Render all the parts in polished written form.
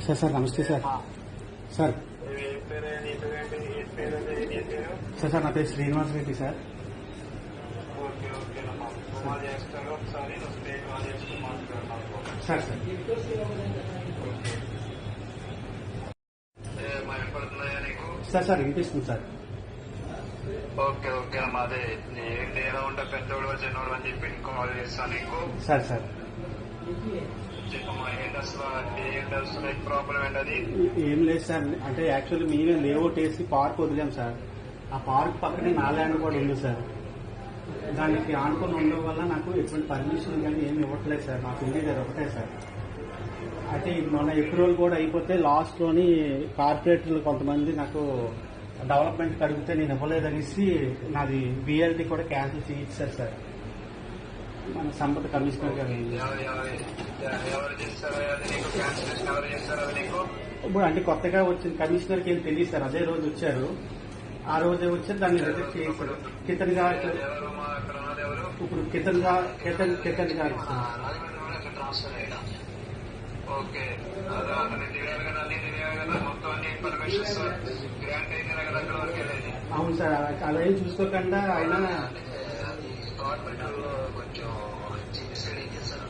Sir sir నమస్తే sir. Sir sir sir నా పేరు Srinivas Reddy sir. Sir sir sir sir వినిపిస్తుంది సార్. ఓకే ఓకే అమ్మా, అదే ఏంటి ఎలా ఉంటా పెద్దోడు చిన్నోడు అని చెప్పి కాల్ చేస్తాను నీకు. సార్ సార్ చెప్పమ్మా, ఏంటి అసలు ప్రాబ్లం ఏంటది? ఏం లేదు సార్, అంటే యాక్చువల్లీ మేమే లేఅవుట్ వేసి పార్క్ వదిలాం సార్. ఆ పార్క్ పక్కనే నా ల్యాండ్ కూడా ఉంది సార్. దానికి ఆనుకొని ఉండడం వల్ల నాకు ఎటువంటి పర్మిషన్ కానీ ఏమి ఇవ్వట్లేదు సార్. నాకు ఉండేది ఒకటే సార్. అయితే మొన్న అప్రూవల్ కూడా అయిపోతే లాస్ట్ లోని కార్పొరేటర్లు కొంతమంది నాకు డెవలప్మెంట్ అడిగితే నేను ఇవ్వలేదనేసి నాది బిఎల్టీ కూడా క్యాన్సిల్ చేయించారు సార్ మన సంపద కమిషనర్ గారు. ఇప్పుడు అంటే కొత్తగా వచ్చిన కమిషనర్కి ఏం తెలియదు సార్. అదే రోజు వచ్చారు, ఆ రోజే వచ్చి దాన్ని రిజెక్ట్ చేశారు. కితన్ గారు ఇప్పుడు కితన్ గారు ఓకే, మొత్తం అన్ని ఇన్ఫర్మేషన్స్ గ్రాంట్ అయింది కదా అక్కడ వరకు వెళ్ళేది. అవును సార్, అలా ఏం చూసుకోకుండా ఆయన గవర్నమెంట్ కొంచెం డిసైడ్ చేస్తారు,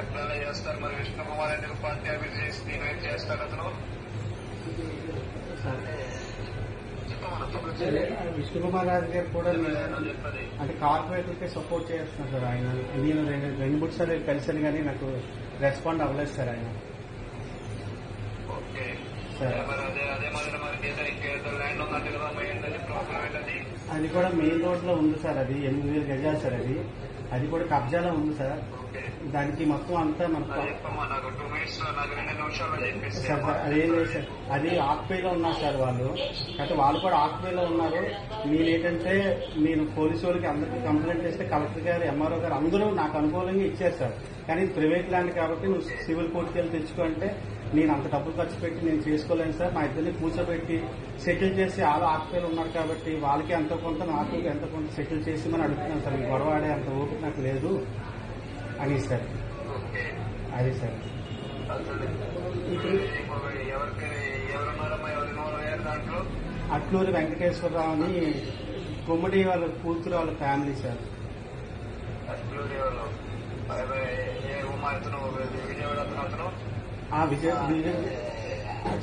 అట్లానే చేస్తారు. మరి విష్ణు కుమార్ ఎందుకు పార్టీ ఆఫీస్ చేసి డినైట్ చేస్తారు అతను? విష్ణు కుమార్ రాజు గారు కూడా అంటే కార్పొరేటర్కే సపోర్ట్ చేస్తున్నారు సార్. ఆయన నేను రెండు మూడు సార్లు కలిసాను కానీ నాకు రెస్పాండ్ అవ్వలేదు సార్ ఆయన. అది కూడా మెయిన్ రోడ్ లో ఉంది సార్. అది 8,000 గజాలు సార్. అది కూడా కబ్జాలో ఉంది సార్. దానికి మొత్తం అంతా మనకు అదేం లేదు సార్. అది ఆక్పేలో ఉన్నారు సార్ వాళ్ళు. అయితే వాళ్ళు కూడా ఆక్పేలో ఉన్నారు. నేనేంటంటే నేను పోలీసు వాళ్ళకి అందరికీ కంప్లైంట్ చేస్తే కలెక్టర్ గారు, ఎంఆర్ఓ గారు అందరూ నాకు అనుకూలంగా ఇచ్చారు సార్. కానీ ప్రైవేట్ ల్యాండ్ కాబట్టి నువ్వు సివిల్ కోర్టుకి వెళ్ళి తెచ్చుకో అంటే నేను అంత డబ్బులు ఖర్చు పెట్టి నేను చేసుకోలేను సార్. మా ఇద్దరిని కూర్చోబెట్టి సెటిల్ చేసి వాళ్ళు ఆక్పేలు ఉన్నారు కాబట్టి వాళ్ళకి ఎంతో కొంత నాకు ఎంతో కొంత సెటిల్ చేసి మనం అడుగుతున్నాను సార్. గొడవ ఆడే అంత ఓపిక నాకు లేదు అని సార్. అది సార్ అట్లూరి వెంకటేశ్వరరావు అని గుమ్మడి వాళ్ళ కూతురు వాళ్ళ ఫ్యామిలీ సార్.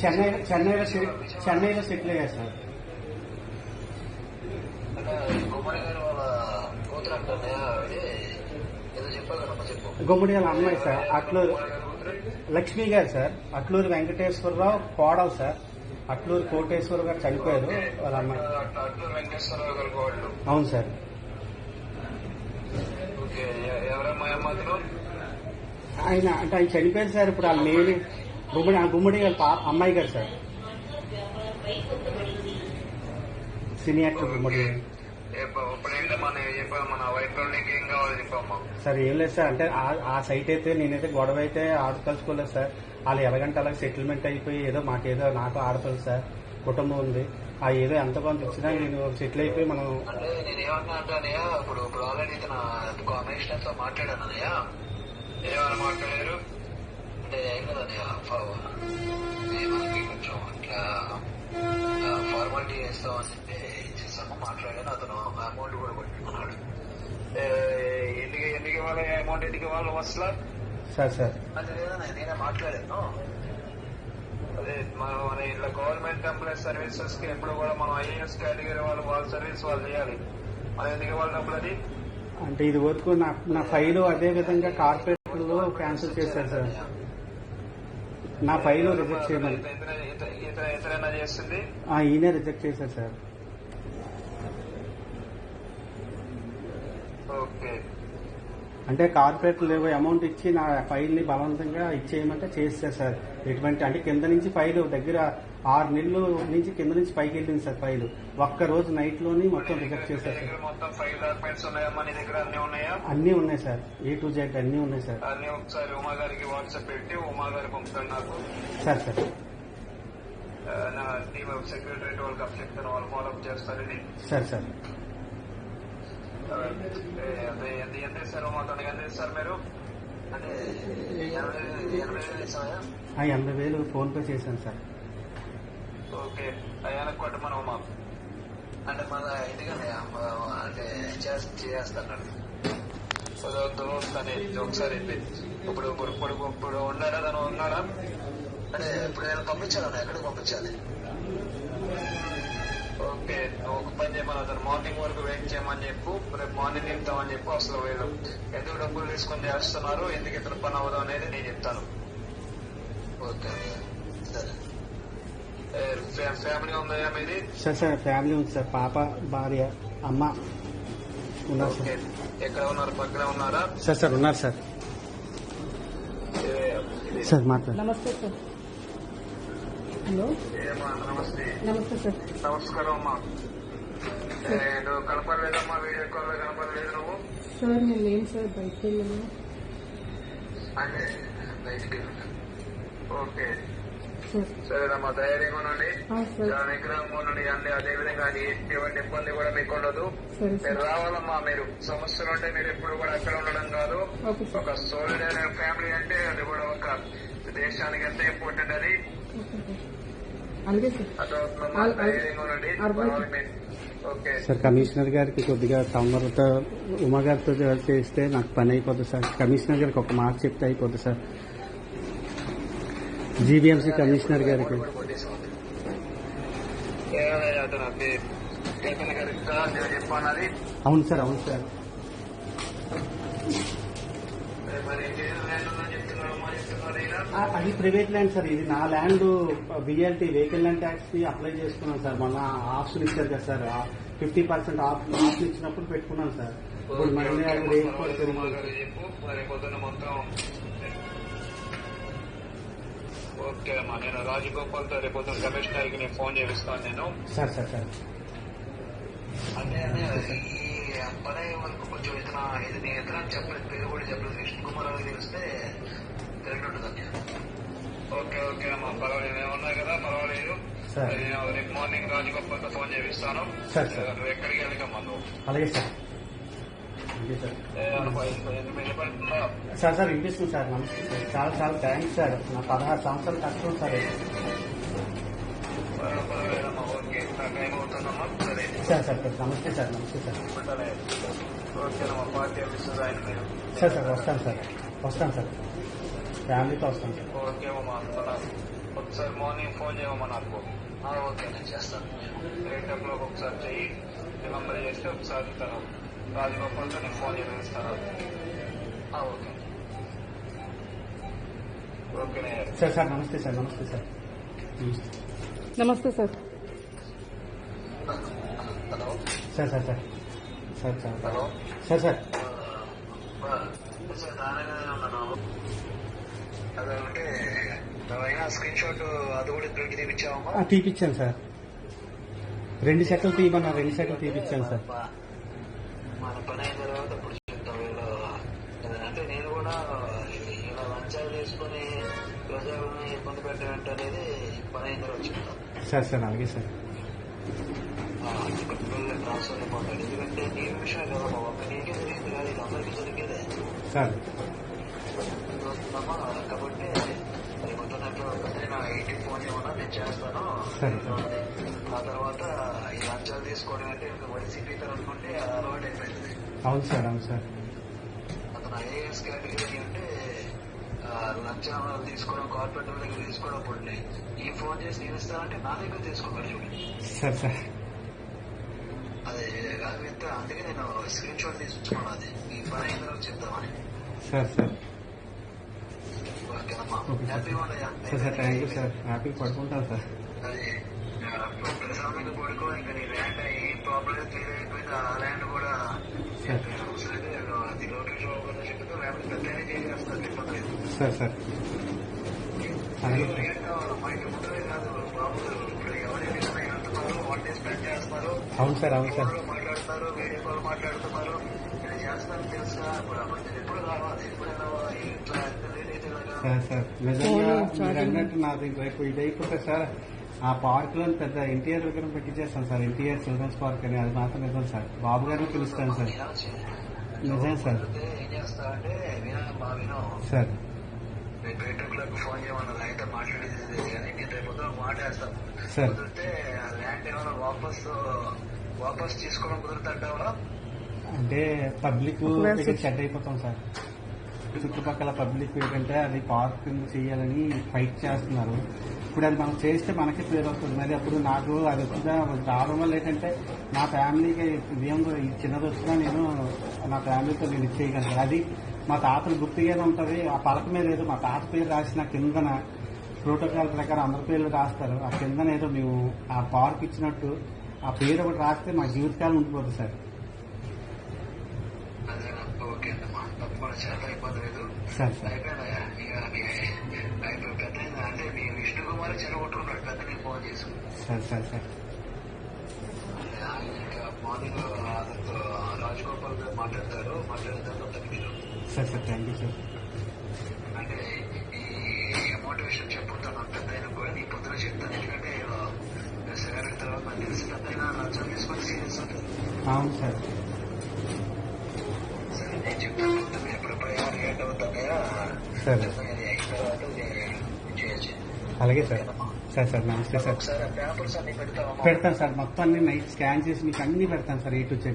చెన్నైలో సెటిల్ అయ్యారు సార్. గుమ్మడి వాళ్ళ అమ్మాయి సార్, అట్లూరు లక్ష్మి గారు సార్. అట్లూరి వెంకటేశ్వరరావు కోడలు సార్. అట్లూరు కోటేశ్వరరావు గారు చనిపోయారు, వాళ్ళ అమ్మాయి. అవును సార్. ఆయన అంటే ఆయన చనిపోయారు సార్. ఇప్పుడు వాళ్ళ నేను గుమ్మడి వాళ్ళ అమ్మాయి గారు సార్, సినీ యాక్టర్ గుమ్మడి. సార్ ఏం లేదు సార్, అంటే ఆ సైట్ అయితే నేనైతే గొడవ అయితే ఆడకలుసుకోలేదు సార్. వాళ్ళు ఎలాగంటే అలాగే సెటిల్మెంట్ అయిపోయి ఏదో మాకేదో నాకు ఆడతారు సార్, కుటుంబం ఉంది. ఆ ఏదో ఎంత కొంత ఇచ్చినా నేను సెటిల్ అయిపోయి మనం ఇప్పుడు ఆల్రెడీ కాంబినేషన్ తో మాట్లాడానయ్యా. ఏమైనా మాట్లాడారు అంటే ఏం కదన్నయ్య, మనకి కొంచెం ఇట్లా ఫార్మాలిటీ చేస్తామని చెప్పి ఇచ్చేసాము. మాట్లాడాను, అతను అమౌంట్ కూడా కొట్టుకున్నాడు. ఎందుకు ఇవ్వాలి అమౌంట్, ఎందుకు ఇవ్వాలి అసలు సార్ సార్ అది లేదన్నా, నేనే మాట్లాడాను. అదే మన ఇట్లా గవర్నమెంట్ ఎంప్లాయీస్ సర్వీసెస్ కి ఎప్పుడు కూడా మనం ఐఏఎస్ కేటగిరీ వాళ్ళ సర్వీస్ వాళ్ళు చేయాలి. మనం ఎందుకు ఇవ్వాలి డబ్బులు? అది అంటే ఇది వరకు నా ఫైలు అదే విధంగా కార్పొరేట్ లో క్యాన్సిల్ చేశారు సార్. నా ఫైలు రిజెక్ట్ చేయమని ఇతరైనా చేస్తుంది, ఈయనే రిజెక్ట్ చేశారు సార్. ఓకే, అంటే కార్పొరేట్లు ఏవో అమౌంట్ ఇచ్చి నా ఫైల్ ని బలవంతంగా ఇచ్చేయమంటే చేస్తారు సార్. ఎటువంటి అంటే కింద నుంచి ఫైలు దగ్గర 6 నెలలు నుంచి కింద నుంచి పైకి వెళ్ళింది సార్. ఫైలు ఒక్క రోజు నైట్ లోని మొత్తం రిజెక్ట్ చేశారు సార్. అన్ని ఉన్నాయి సార్, A to Z అన్ని ఉన్నాయి సార్. అన్ని ఒకసారి ఉమా గారికి వాట్సాప్ పెట్టి ఉమా గారికి పంపుతాను నాకు. సార్ సార్ నా టీమ్ సెక్రటరీ వాళ్ళకి అప్ చెప్తాను, వాళ్ళు ఫాలోఅప్ చేస్తారని. సార్ సార్ ఎంత ఇస్తారు మాతో? ఎంత ఇస్తారు మీరు? అంటే 80,000 ఇస్తాయా? 80,000 ఫోన్ పే చేశాను సార్. ఓకే అయ్యానికి కొట్టమనమ్మా. అంటే మన ఇదిగానే అంటే చేస్తాను అని ఒకసారి ఇప్పుడు ఇప్పుడు ఉన్నాడా తను ఉన్నాడా అంటే ఇప్పుడు నేను పంపించాను ఎక్కడికి పంపించాలి? ఓకే ఒక పని చేయమని అతను మార్నింగ్ వరకు వెయిట్ చేయమని చెప్పు, రేపు మార్నింగ్ చెప్తామని చెప్పు. అసలు వీళ్ళు ఎందుకు డబ్బులు తీసుకొని చేస్తున్నారు, ఎందుకు ఇతను పని అవ్వదు అనేది నేను చెప్తాను. ఓకే సరే. ఫ్యామిలీ ఉందా మీది? సార్ ఫ్యామిలీ ఉంది సార్. పాప, భార్య, అమ్మ ఉన్నారు సార్. ఎక్కడ ఉన్నారు? పక్కన ఉన్నారా? సార్ ఉన్నారు సార్. సార్ మాట్లాడు. నమస్తే సార్. హలో నమస్తే. నమస్తే సార్. నమస్కారం అమ్మా. నువ్వు కనపడలేదమ్మా, వీడియో కాల్ లో కనపడలేదు నువ్వు. సార్ నేను లేను సార్, బయటకు వెళ్ళాను. అంటే బయటికి వెళ్ళా. ఓకే సార్ సరేనమ్మా, ధైర్యంగా ఉండండి, సార్ నిగ్రహంగా ఉండండి. అన్ని అదే విధంగా ఎటువంటి ఇబ్బంది కూడా మీకు ఉండదు. సరే మీరు సార్. రావాలమ్మా. మీరు సమస్యలు అంటే మీరు ఎప్పుడు కూడా అక్కడ ఉండడం కాదు. Okay sir. ఒక సోలిడర్ ఫ్యామిలీ అంటే అది కూడా ఒక దేశానికి ఎంత ఇంపార్టెంట్ అది. Okay sir. అలాగే సార్. అర్థమవుతుందమ్మా, ధైర్యంగా ఉండండి. ఓకే సార్ కమిషనర్ గారికి కొద్దిగా తొందరతో ఉమా గారితో చేస్తే నాకు పని అయిపోతుంది సార్. కమిషనర్ గారికి ఒక మాట చెప్తే అయిపోతుంది సార్. జీబీఎంసీ కమిషనర్ గారికి. చెప్పన్నది అవును సార్, అవును సార్. అది ప్రైవేట్ ల్యాండ్ సార్. ఇది నా land. BLT vehicle land tax కి అప్లై చేసుకున్నాను సార్. మొన్న ఆప్షన్ ఇచ్చారు కదా సార్, 50% ఆప్షన్ ఇచ్చినప్పుడు పెట్టుకున్నాను సార్. ఇప్పుడు మళ్ళీ అది రేట్ కూడా పెరిగింది. మొత్తం ఓకే అమ్మా, నేను రాజగోపాల్ తో రేపు కమిషనర్ కి నేను ఫోన్ చేపిస్తాను నేను. సార్ సార్ సార్ అంటే ఈ పని వరకు కొంచెం ఇతను ఇది నేను ఎత్తనా చెప్పలేదు, పేరు కూడా చెప్పలేదు. విష్ణు కుమార్ అని తెలిస్తే తెలియనుంటుంది. ఓకే ఓకే అమ్మా, పర్వాలేదు, ఏమన్నాయి కదా, పర్వాలేదు. నేను రేపు మార్నింగ్ రాజగోపాల్ తో ఫోన్ చేపిస్తాను. నువ్వు ఎక్కడికి వెళ్ళకమ్మా నువ్వు. అలాగే సార్. సార్ వినిపిస్తుంది సార్. నమస్తే సార్. చాలా చాలా థ్యాంక్స్ సార్. నా 16 సంవత్సరాలు కష్టం సార్. ఓకే టైం అవుతుందమ్మా. సరే సార్ నమస్తే సార్. నమస్తే సార్. ఓకేనమ్మా, పార్టీ ఆఫీసర్ ఆయన మీరు. సార్ వస్తాను సార్. ఫ్యామిలీతో వస్తాను సార్. ఓకేమ్మా, ఒకసారి మార్నింగ్ ఫోన్ చేయమమ్మా నాకు. ఓకే నేను చేస్తాను. 8 o'clock ఒకసారి చెయ్యి. నంబర్ చేస్తే ఒకసారి తను రాజగోపాల్తో నేను ఫోన్ చేస్తాను. ఓకే ఓకేనే సార్. నమస్తే సార్. నమస్తే సార్. నమస్తే sir. Hello sir hello sir sir Narayana ఉన్నాను. అదంటే నువ్వైనా స్క్రీన్ షాట్ అది కూడా ప్రింట్ తీపిచ్చావమ్మా? తీపిచ్చాను సార్. 2 సెట్లు తీయమన్నా 2 సెట్లు తీపిచ్చాను సార్. మన పని అయిన తర్వాత ఇప్పుడు చెప్తాం. అంటే నేను కూడా ఇలా లంచాలు తీసుకుని ప్రజలను ఇబ్బంది పెట్టడం అనేది పని అయిన తర్వాత చెప్తాను. సార్ అలాగే సార్. ట్రాన్స్ఫర్ అయిపోతాడు. ఎందుకంటే నీ విషయం కదా బాబు, నీకే జరిగింది కాదు, ఇది అందరికీ జరిగేదే సార్. కాబట్టి నా 80 ఫోన్ ఏమన్నా నేను చేస్తాను. ఆ తర్వాత ఈ లంచాలు తీసుకోవడం అంటే వైసీపీ అనుకుంటే అలవాటు అయిపోయింది. అవును సార్. అతను ఐఏఎస్ కేటగిరీ అంటే లంచాలు తీసుకోవడం, కార్పొరేటర్ దగ్గర తీసుకోవడం కూడా ఈ ఫోన్ చేసి నేను ఇస్తానంటే నా దగ్గర తీసుకోవాలి చూడండి సార్. అదే అందుకే నేను స్క్రీన్ షాట్ తీసుకున్నాను. అది ఈ పని అయిన తర్వాత చెప్తామని. సార్ ఓకేనమ్మా, హ్యాపీగా ఉన్నాయా? Sir thank you sir. Happy పడుకుంటాను సార్. అది ప్రశాంతంగా పడుకో. ఇంకా నీ ల్యాండ్ ఏ ప్రాబ్లం క్లియర్ అయిపోయింది. ఆ ల్యాండ్ కూడా అది నోటీస్ చెప్తూ ల్యాండ్ పెద్దనే చేసేస్తారు. చెప్పలేదు సార్. ఏం కావాలమ్మా? ఇంకా ముందే కాదు బాబు, ఇప్పుడు ఎవరైనా వెళ్తున్నారు, 1 day స్పెండ్ చేస్తున్నారు. అవును సార్. మాట్లాడుతున్నారు, వీడియో కాల్ మాట్లాడుతున్నారు. ఇలా చేస్తారని తెలుసా? ఇప్పుడు ఎప్పుడు కావాలి, ఎప్పుడైనా ఇట్లా సార్ నిజంగా మీరు అన్నట్టు నాకు రేపు ఇదైపోతే సార్ ఆ పార్క్ లో పెద్ద ఎన్టీఆర్ దగ్గర పెట్టించేస్తాను సార్. ఎన్టీఆర్ చిల్డ్రన్స్ పార్క్ అని. అది మాత్రం నిజం సార్. బాబు గారిని పిలుస్తాను సార్. నిజం సార్. ఏం చేస్తా అంటే సార్ రేపు 8 o'clock ఫోన్ చేయమన్నది అయితే మాట్లాడేది లేదు కానీ నేను రేపు పొద్దున మాట్లాడతాం. సరే. కుదిరితే ఆ ల్యాండ్ ఏమైనా వాపస్ తీసుకోవడం కుదురుతుంటావా? అంటే పబ్లిక్ ఒకవేళ ఇక్కడ చెడ్డ అయిపోతాం సార్. చుట్టుపక్కల పబ్లిక్ ఏంటంటే అది పార్కింగ్ చేయాలని ఫైట్ చేస్తున్నారు. ఇప్పుడు అది మనం చేస్తే మనకి పేరు వస్తుంది. మరి అప్పుడు నాకు అది వచ్చిందా రావడం వల్ల ఏంటంటే నా ఫ్యామిలీకి ఇదేం చిన్నది వచ్చినా నేను నా ఫ్యామిలీతో నేను ఇచ్చేయగలను. అది మా తాతలు గుర్తుగానే ఉంటుంది. ఆ పలక మీద ఏదో మా తాత పేరు రాసిన కిందన ప్రోటోకాల్ ప్రకారం అందరి పేర్లు రాస్తారు. ఆ కిందన ఏదో మేము ఆ పార్క్ ఇచ్చినట్టు ఆ పేరు ఒకటి రాస్తే మా జీవితకాలం ఉండిపోతుంది సార్. అదే ఓకే అమ్మా, తప్పకుండా చాలా ఇబ్బంది లేదు. సరే సార్. అయిపోయిందయ్యా, ఇక పెద్ద అంటే మీ విష్ణు కుమార్ చెడగొట్టుకున్నాడు పెద్ద నేను ఫోన్ చేసి. సరే సరే సార్. ఇంకా మార్నింగ్ రాజగోపాల్ గారు మాట్లాడతారు, మాట్లాడతారు మొత్తం మీరు. సరే సార్, థ్యాంక్ యూ సార్. అంటే ఈ అమౌంట్ విషయం చెప్పుతాను పెద్ద అయినా కూడా నీ పొద్దున చెప్తాను. ఎందుకంటే సెవెన్ తర్వాత నాకు తెలిసి పెద్ద అయినా లంచం తీసుకొని సీరియస్ అవుతుంది. అవును సార్. సరే నేను చెప్తాను, పొద్దున్న ఎప్పుడు ప్రయాణం ఎండ్ అవుతాయా సరే. అది అయిన తర్వాత చేయొచ్చు. అలాగే సార్. సరే సార్, నమస్తే సార్. ఒకసారి ఆ పేపర్స్ అన్ని పెడతామా? పెడతాను సార్, మొత్తం అన్ని నైట్ స్కాన్ చేసి మీకు అన్ని పెడతాను సార్, A to Z.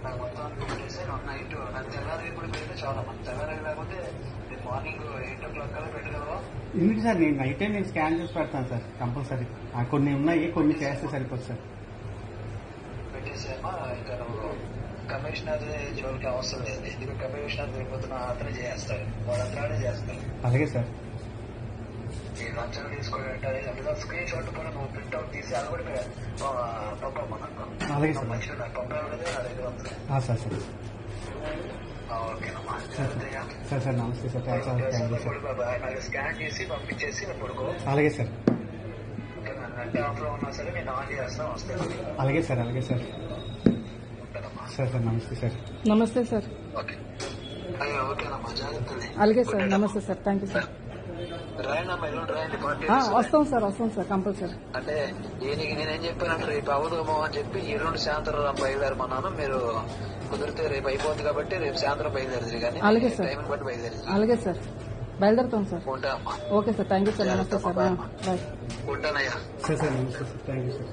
నాకు మొత్తం అన్ని పెట్టేసి నైట్ నాకు తెల్లారి ఇప్పుడు పెడితే చాలా మంది తెల్లారి లేకపోతే రేపు మార్నింగ్ 8 o'clock కల్లా పెట్టగలవా? ఎందుకు సార్, నేను నైటే నేను స్కాన్ చేసి పెడతాను సార్ కంపల్సరీ. కొన్ని ఉన్నాయి, కొన్ని చేస్తే సరిపోతుంది సార్. పెట్టేసేమా. ఇంకా నువ్వు కమిషనర్ జోలికి అవసరం లేదు, ఎందుకంటే కమిషనర్ రేపొద్దున అతనే చేస్తాడు, వాళ్ళందరూ చేస్తారు. అలాగే సార్. ఈ లంచం తీసుకోవాలంటే అంటే స్క్రీన్ షాట్ కూడా నువ్వు ప్రింట్అవుట్ తీసి అది కూడా పంపమ్మా నాకు. అలాగే సార్. మంచిగా నాకు పంపలేదు నా దగ్గర ఉంది. Sir sir. ఓకేనమ్మా, సరే సార్, నమస్తే సార్. Thank you sir. నాకు స్కాన్ చేసి పంపించేసి పడుకో. అలాగే సార్. నెట్ ఆఫ్ లో ఉన్నా సరే నేను ఆన్ చేస్తా వస్తాను. అలాగే సార్. అలాగే సార్. ఉంటానమ్మా. సరే సార్, నమస్తే సార్. నమస్తే సార్. ఓకే అయ్యో ఓకేనమ్మా, జాగ్రత్తలే. అలాగే సార్, నమస్తే సార్. Thank you sir. రాయండమ్మా, ఎల్లుండి రాయండి పార్టీ. వస్తాం సార్ కంపల్సరీ. అంటే దీనికి నేనేం చెప్పానంటే రేపు అవధమో అని చెప్పి ఎల్లుండి సాయంత్రం బయలుదేరమన్నాను. మీరు కుదిరితే రేపు అయిపోతుంది కాబట్టి రేపు సాయంత్రం బయలుదేరదు కానీ అలాగే సార్. టైం బట్టి బయలుదేరదు. అలాగే సార్, బయలుదేరుతాం సార్. ఉంటా అమ్మా. Okay sir, thank you sir. నమస్తే సార్. బాయ్. ఉంటానయ్యా. సరే సార్, నమస్తే సార్. Thank you sir.